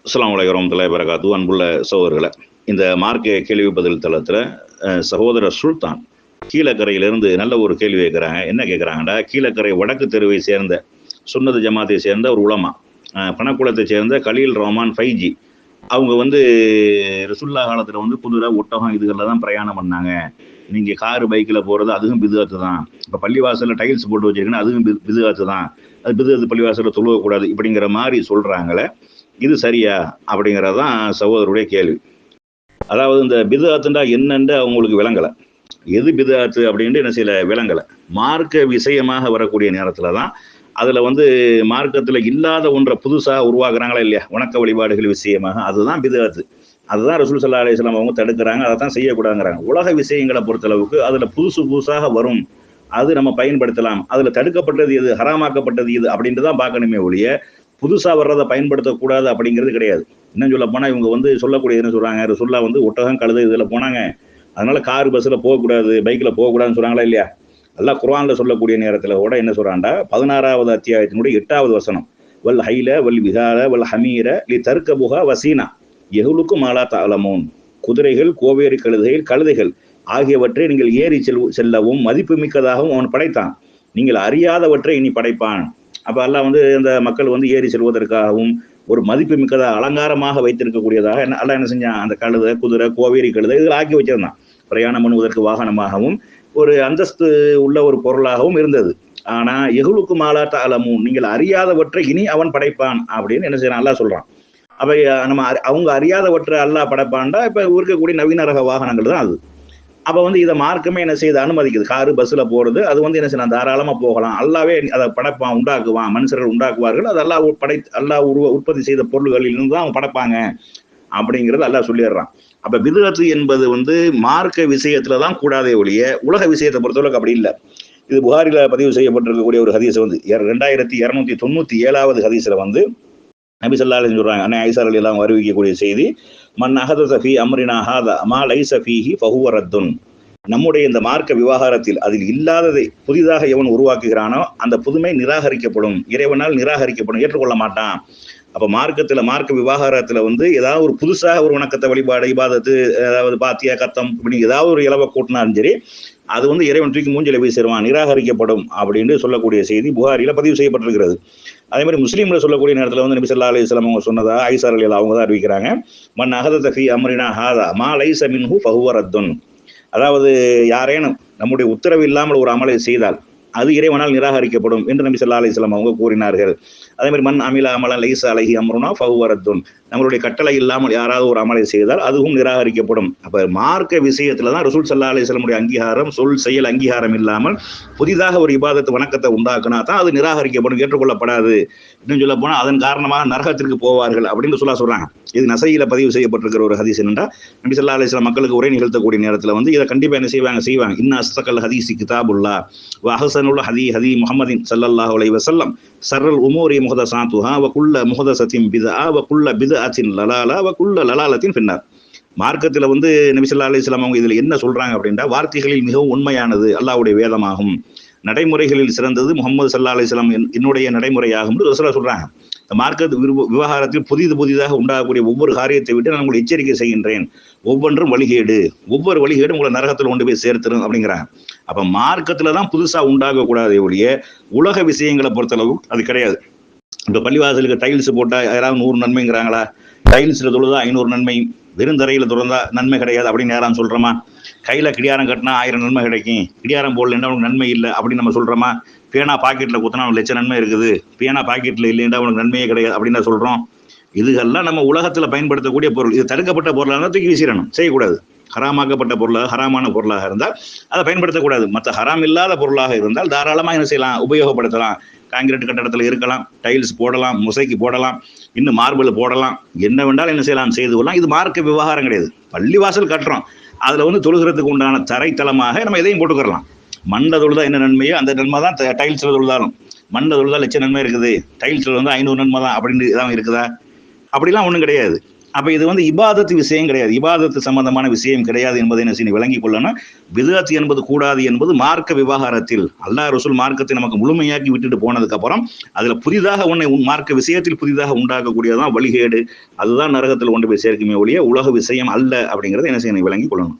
அஸ்ஸலாமு அலைக்கும் வரஹ்மத்துல்லாஹி வபரகாத்துஹு. அன்புள்ள சகோதரர்களே, இந்த மார்க்க கேள்வி பதில் தளத்தில் சகோதரர் சுல்தான் கீழக்கரையிலிருந்து நல்ல ஒரு கேள்வி கேட்குறாங்க. என்ன கேட்குறாங்கடா, கீழக்கரை வடக்கு தெருவை சேர்ந்த சுன்னத் ஜமாத்தை சேர்ந்த ஒரு உலமா, பணக்குளத்தை சேர்ந்த கலீல் ரஹ்மான் ஃபைஜி, அவங்க ரசூலுல்லாஹ் காலத்தில் குதிரை ஒட்டகம் இதுகளில் தான் பிரயாணம் பண்ணாங்க. நீங்கள் காரு பைக்கில் போகிறது அதுவும் பிதுஅத்து தான். இப்போ பள்ளிவாசலில் டைல்ஸ் போட்டு வச்சிருக்கீங்கன்னா அதுவும் பிதுஅத்து தான். அது பிதுஅத்து பள்ளிவாசலில் தொழுவக்கூடாது இப்படிங்கிற மாதிரி சொல்கிறாங்களே, இது சரியா அப்படிங்கிறது தான் சகோதரருடைய கேள்வி. அதாவது இந்த பிதுஅத்துண்டா என்னன்னு அவங்களுக்கு விளங்கலை. எது பிதுஅத்து அப்படின்ட்டு என்ன செய்யல விளங்கலை. மார்க்க விஷயமாக வரக்கூடிய நேரத்தில் தான் அதில் மார்க்கத்தில் இல்லாத ஒன்றை புதுசாக உருவாக்குறாங்களா இல்லையா, வணக்க வழிபாடுகள் விஷயமாக, அதுதான் பிதுஅத்து. அதுதான் ரசூல் ஸல்லல்லாஹு அலைஹி வஸல்லம் அவங்க தடுக்கிறாங்க, அதை தான் செய்யக்கூடாதுங்கிறாங்க. உலக விஷயங்களை பொறுத்தளவுக்கு அதில் புதுசாக வரும், அது நம்ம பயன்படுத்தலாம். அதில் தடுக்கப்பட்டது எது, ஹராமாக்கப்பட்டது எது அப்படின்ட்டு தான் பார்க்கணுமே ஒழிய புதுசாக வர்றதை பயன்படுத்தக்கூடாது அப்படிங்கிறது கிடையாது. இன்னும் சொல்ல போனால் இவங்க சொல்லக்கூடிய என்ன சொல்கிறாங்க, ரசூலுல்லாஹ் ஒட்டகம் கழுதை இதில் போனாங்க, அதனால கார் பஸ்ஸில் போகக்கூடாது பைக்கில் போகக்கூடாதுன்னு சொல்கிறாங்களா இல்லையா. அல்லாஹ் குர்ஆனில் சொல்லக்கூடிய நேரத்தில் கூட என்ன சொல்கிறான்டா, 16வது அத்தியாயத்தினுடைய 8வது வசனம், வல் ஹைல வல் விஹார வல் ஹமீர லி தர்கபுஹா வசீனா எஹ்லுக்கும் மாலா தஅலமூன். குதிரைகள், கோவேரி கழுதைகள் ஆகியவற்றை நீங்கள் ஏறி செல்லவும் மதிப்பு மிக்கதாகவும் அவன் படைத்தான். நீங்கள் அறியாதவற்றை இனி படைப்பான். அப்போ அல்லாஹ் அந்த மக்கள் ஏறி செல்வதற்காகவும் ஒரு மதிப்பு மிக்கதாக அலங்காரமாக வைத்திருக்கக்கூடியதாக அல்லாஹ் என்ன செஞ்சான், அந்த கழுதை, குதிரை, கோவேரி கழுதை இதில் ஆக்கி வச்சிருந்தான். பிரயாணம் பண்ணுவதற்கு வாகனமாகவும் ஒரு அந்தஸ்து உள்ள ஒரு பொருளாகவும் இருந்தது. ஆனா எஹ்லுக்கும் மாலா தஅலமூன், நீங்கள் அறியாதவற்றை இனி அவன் படைப்பான் அப்படின்னு என்ன செய்யறான் அல்லாஹ் சொல்றான். அப்ப நம்ம அவங்க அறியாதவற்றை அல்லாஹ் படைப்பான்டா இப்ப இருக்கக்கூடிய நவீன ரக வாகனங்கள் தான் அது. அப்ப இதை மார்க்கமே என்ன செய்யுது, அனுமதிக்குது. காரு பஸ்ல போறது அது என்ன செய்யலாம், தாராளமா போகலாம். அல்லாவே அதை படைப்பான், உண்டாக்குவான், மனுஷர்கள் உண்டாக்குவார்கள். அது அல்லாஹ் உற்பத்தி செய்த பொருள்களில் இருந்து தான் அவங்க படைப்பாங்க அப்படிங்கிறது அல்லாஹ் சொல்லிடுறான். அப்ப பிதுஅத்து என்பது மார்க்க விஷயத்துல தான் கூடாதே ஒழிய உலக விஷயத்தை பொறுத்தவரைக்கும் அப்படி இல்லை. இது புகாரில பதிவு செய்யப்பட்டிருக்கக்கூடிய ஒரு ஹதீஸ் 2297வது ஹதீஸ்ல நபி ஸல்லல்லாஹு அலைஹி சொல்றாங்க, அன்னை ஆயிஷா ரலியல்லாஹு அன்ஹா அறிவிக்கக்கூடிய செய்தி, மன் அஹதஸ ஃபீ அம்ரினா ஹாதா மா லைஸ ஃபீஹி ஃபஹுவ ரத்துன். நம்முடைய இந்த மார்க்க விவகாரத்தில் அதில் இல்லாததை புதிதாக எவன் உருவாக்குகிறானோ அந்த புதுமை நிராகரிக்கப்படும், இறைவனால் நிராகரிக்கப்படும், ஏற்றுக்கொள்ள மாட்டான். அப்ப மார்க்க விவகாரத்துல ஏதாவது ஒரு புதுசாக ஒரு வணக்கத்தை, வழிபாடு, இபாதத்து, அதாவது பாத்தியா கத்தம் இப்படி ஏதாவது ஒரு இலவ கூட்டினாலும் சரி, அது இறைவன் தூக்கி மூஞ்சில வீசிடுவான், நிராகரிக்கப்படும் அப்படின்னு சொல்லக்கூடிய செய்தி புகாரில பதிவு செய்யப்பட்டிருக்கிறது. அதே மாதிரி முஸ்லீம்ல சொல்லக்கூடிய நேரத்தில் நபி ஸல்லல்லாஹு அலைஹி வஸல்லம் அவங்க சொன்னதா ஆயிஷா ரலியல்லாஹு அவங்க தான் அறிவிக்கிறாங்க, மன் அஹதஸ ஃபீ அம்ரினா ஹாதா மா லைஸ மின்ஹு ஃபஹுவ ரத்துன். அதாவது யாரேனும் நம்முடைய உத்தரவு இல்லாமல் ஒரு அமலை செய்தால் அது இறைவனால் நிராகரிக்கப்படும் என்று நபி ஸல்லல்லாஹு அலைஹி வஸல்லம் அவங்க கூறினார்கள். அதே மாதிரி மன் அமில அமலன் லைஸ அலைஹி அம்ருனா ஃபஹுவ ரத்துன். நம்மளுடைய கட்டளை இல்லாமல் யாராவது ஒரு அமலை செய்தால் அதுவும் நிராகரிக்கப்படும். அப்ப மார்க்க விஷயத்துல தான் ரசூல் ஸல்லல்லாஹு அலைஹி வஸல்லம் அங்கீகாரம், சொல் செயல் அங்கீகாரம் இல்லாமல் புதிதாக ஒரு இபாதத்து வணக்கத்தை உண்டாக்குனா தான் அது நிராகரிக்கப்படும், ஏற்றுக்கொள்ளப்படாது. இன்னும் சொல்ல போனா அதன் காரணமாக நரகத்திற்கு போவார்கள் அப்படின்னு சொல்றாங்க. இது நசையில பதிவு செய்யப்பட்டிருக்கிற ஒரு ஹதீஸ். என்னன்னா, நபி ஸல்லல்லாஹு அலைஹி வஸல்லம் மக்களுக்கு உரை நிகழ்த்தக்கூடிய நேரத்துல இதை கண்டிப்பா என்ன செய்வாங்க, இன்ன அஸ்தகல் ஹதீஸி கிதாபுல்லாஹ் வ அஹ்ஸனுல் ஹதீ முஹம்மதின் ஸல்லல்லாஹு அலைஹி வஸல்லம் ஸர்ருல் உமூரி முஹதஸாத்துஹா வ குல்ல முஹதஸத்தின் பித்ஆ வ குல்ல பித்அத்தின் லலாலா வ குல்ல லலாலத்தின் ஃபின்னார். மார்க்கத்துல நபி ஸல்லல்லாஹு அலைஹி வஸல்லம் அவங்க இதுல என்ன சொல்றாங்க அப்படின்னா, வார்த்தைகளில் மிகவும் உண்மையானது அல்லாஹ்வுடைய வேதமாகும், நடைமுறைகளில் சிறந்தது முஹம்மது ஸல்லல்லாஹு அலைஹி வஸல்லம் என்னுடைய நடைமுறையாகும் ரசூலுல்லாஹ் சொல்றாங்க. மார்க்க விவகாரத்தில் புதிதாக உண்டாகக்கூடிய ஒவ்வொரு காரியத்தை விட்டு நான் உங்களை எச்சரிக்கை செய்கின்றேன், ஒவ்வொன்றும் வழிகேடு, ஒவ்வொரு வழிகேடும் உங்களை நரகத்தில் கொண்டு போய் சேர்த்துரும் அப்படிங்கிறாங்க. அப்ப மார்க்கத்துல தான் புதுசா உண்டாகக்கூடாதே ஒழிய உலக விஷயங்களை பொறுத்தளவு அது கிடையாது. இப்ப பள்ளிவாசலுக்கு டைல்ஸ் போட்டா யாராவது 100 நன்மைங்கிறாங்களா? டைல்ஸ்ல தொழுதா 500 நன்மை, வெறுந்தரையில திறந்தா நன்மை கிடையாது அப்படின்னு யாராவது சொல்றோமா? கையில கிடியாரம் கட்டினா 1000 நன்மை கிடைக்கும், கிடியாரம் போடலன்னா உனக்கு நன்மை இல்லை அப்படின்னு நம்ம சொல்றோமா? பேனா பாக்கெட்ல குத்தினா 1,00,000 நன்மை இருக்குது, பேனா பாக்கெட்ல இல்லைன்னா உனக்கு நன்மையே கிடையாது அப்படின்னு சொல்றோம். இதுகெல்லாம் நம்ம உலகத்துல பயன்படுத்தக்கூடிய பொருள். இது தடுக்கப்பட்ட பொருளாக தூக்கி வீசிடணும், செய்யக்கூடாது. ஹராமாக்கப்பட்ட பொருளாக, ஹராமான பொருளாக இருந்தால் அதை பயன்படுத்தக்கூடாது. மற்ற ஹராம் இல்லாத பொருளாக இருந்தால் தாராளமாக என்ன செய்யலாம், உபயோகப்படுத்தலாம். கான்கிரீட் கட்டடத்தில் இருக்கலாம், டைல்ஸ் போடலாம், முசைக்கு போடலாம், இன்னும் மார்பிள் போடலாம், என்ன வேண்டாலும் என்ன செய்யலாம், செய்து கொள்ளலாம். இது மார்க்க விவகாரம் கிடையாது. பள்ளிவாசல் கட்டுறோம், அதுல தொழுகிறதுக்கு உண்டான தரைத்தளமாக நம்ம எதையும் போட்டுக்கிறலாம். மண்ணில் தொழுதா என்ன நன்மையோ அந்த நன்மை தான் டைல்ஸ்ல தொழுதாலும். மண்ணில் தொழுதா 1,00,000 நன்மை இருக்குது, டைல்ஸ்ல 500 நன்மை தான் அப்படின்னு ஏதாவது இருக்குதா? அப்படிலாம் ஒன்றும் கிடையாது. அப்ப இது இபாதத்து விஷயம் கிடையாது, இபாதத்து சம்பந்தமான விஷயம் கிடையாது என்பதை என்ன செய்ய விளங்கிக் கொள்ளணும். பிதஅத் என்பது கூடாது என்பது மார்க்க விவகாரத்தில் அல்லாஹ் ரசூல் மார்க்கத்தை நமக்கு முழுமையாக்கி விட்டுட்டு போனதுக்கு அப்புறம் அதுல புதிதாக மார்க்க விஷயத்தில் புதிதாக உண்டாக்கக்கூடியதான் வழிகேடு, அதுதான் நரகத்தில் கொண்டு போய் சேர்க்குமே ஒழிய உலக விஷயம் அல்ல அப்படிங்கறத என்ன செய்யணும் விளங்கிக் கொள்ளணும்.